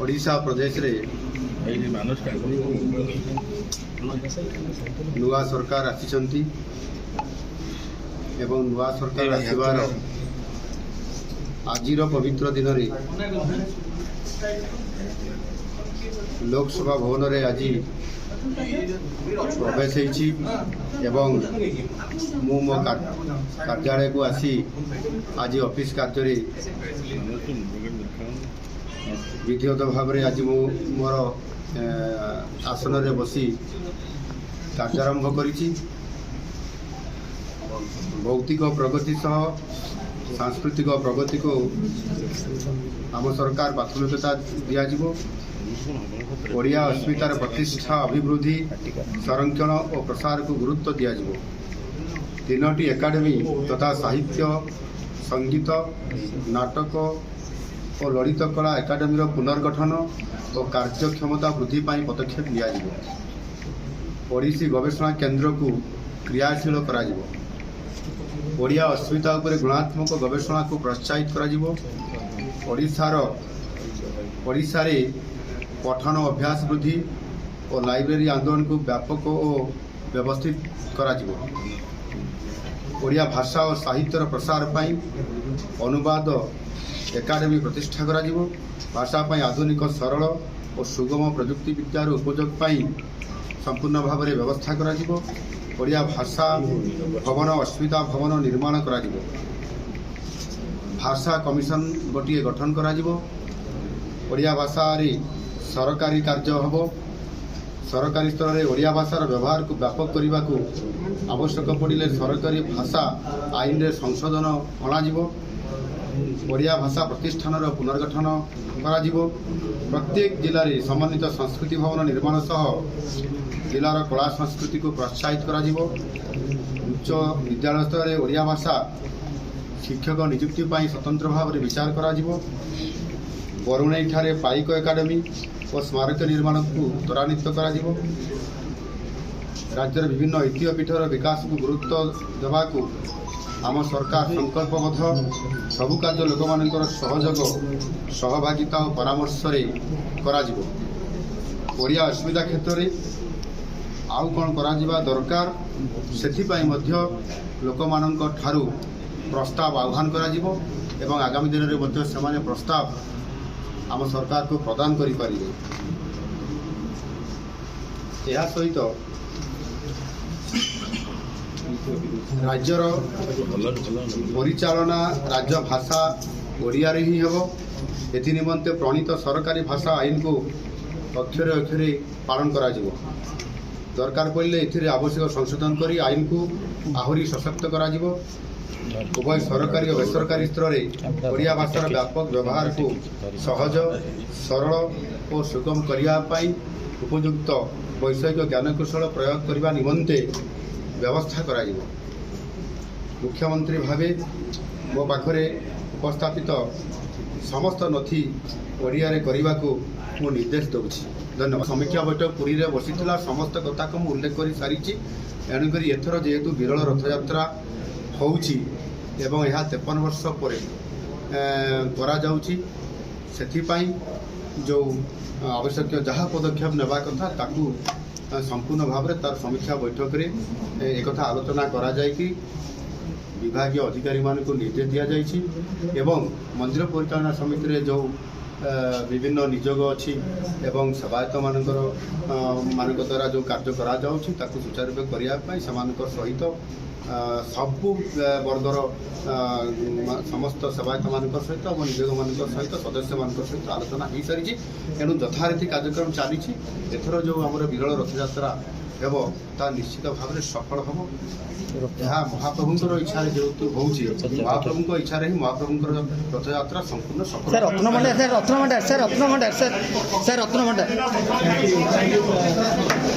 ओडिशा प्रदेश रे नुआ सरकार आसी एवं नुआ सरकार आसबार आज पवित्र दिन में लोकसभा भवन में आज प्रवेश एवं मु मो कार्यालय को आसी आज ऑफिस कार्य विधिवत भाव में आज मु मोर आसन रे बसी कार्यारंभ करी भौतिक प्रगति सह सांस्कृतिक प्रगति को आम सरकार प्राथमिकता दिज्व ओडिया अस्मितार प्रतिष्ठा अभिवृद्धि संरक्षण और प्रसार को गुरुत्व दिज्व तीनोटी एकाडेमी तथा साहित्य संगीत नाटक और ललित कला एकाडेमी पुनर्गठन और कार्यक्षमता वृद्धि पर पदक्षेप लिया ओडिसी गवेषणा केन्द्र को क्रियाशील करा ओडिया अस्मिता उपर गुणात्मक गवेषणा को प्रोत्साहित करा ओडिशा रे पठन अभ्यास वृद्धि और लाइब्रेरी आंदोलन को व्यापक और व्यवस्थित करा ओडिया भाषा और साहित्यर प्रसार पाई अनुवाद एकाडेमी प्रतिष्ठा करा भाषा पाई आधुनिक सरल और सुगम प्रजुक्ति विद्यार उपयोग पाई संपूर्ण भाव में व्यवस्था करा ओडिया भाषा भवन अस्मिता भवन निर्माण करा भाषा कमिशन गोटे गठन करा ओडिया भाषा रे सरकारी कार्य हम सरकारी स्तर में ओडिया भाषार व्यवहार को व्यापक करने को आवश्यक पड़े सरकारी भाषा आईन रे संशोधन अणाजिवो ओडिया भाषा प्रतिष्ठान पुनर्गठन करा प्रत्येक जिले में समन्वित संस्कृति भवन निर्माण सह जिलार कला संस्कृति को प्रोत्साहित करा उच्च विद्यालय स्तर में ओडिया भाषा शिक्षक नियुक्ति पर स्वतंत्र भाव में विचार करा बरुणई ठारे पाइक एकाडेमी और स्मारक निर्माण को त्वरान्वित करा राज्यर विभिन्न ऐतिह्य पीठर विकास को गुरुत्व देवा आम सरकार संकल्पबद्ध सबु कार्य लोक मानकर सहयोग सहभागिता और परामर्श करा ओडिया अस्मिता क्षेत्र में आउ कौन करा दरकार से लोक मानक ठारू प्रस्ताव आह्वान करा एवं आगामी दिन में से प्रस्ताव आम सरकार को प्रदान करि परिबे यह सहित राज्यर परिचालना राज्य भाषा ओडिया रे ही हेबो एथि निमंते प्रणीत सरकारी भाषा आईन को अक्षरे अक्षरे पालन करा दरकार पड़े एथिरे आवश्यक संशोधन करी आईन को आहुरी सशक्त करा उभय सरकारी और बेसरकारी स्तर में ओडिया भाषार व्यापक व्यवहार को सहज सरल और सुगम करने उपयुक्त वैषयिक ज्ञानकौशल प्रयोग करने निमंते व्यवस्था करा मुख्यमंत्री भावे मो पाखरे उपस्थापित समस्त नथी ओडिया रे करने को मु निर्देश दूची धन्यवाद। समीक्षा बैठक पुरी रे बसीथिला समस्त कथा को उल्लेख कर सारी एणुक एथर जेहेतु विरल रथयात्रा होउची एवं यह 53 वर्ष पर करा जाउची सेथिपाई जो आवश्यक जहाँ पदक्षेप नेबा कथा ताकू संपूर्ण भाव में तार समीक्षा बैठक रे एक आलोचना करा जाय कि विभागीय अधिकारी मान को निर्देश दि जाइछि एवं मंदिर परिचालना समिति रे जो विभिन्न नियोग अच्छी एवं सेवायत मानक द्वारा जो कार्य करा जाउछि ताकू सुचारू रूप करने सहित सबु वर्गर समस्त सेवायत मान सहित और नियोग मान सहित सदस्य मान सहित आलोचना हो सारी तेणु यथारीति कार्यक्रम चली एथर जो आम विरल रथयात्रा हेब ता निश्चित भाव में सफल हम यह महाप्रभुंर इच्छा जेहेतु हो महाप्रभु इच्छा ही महाप्रभुंर रथयात्रा संपूर्ण सफल।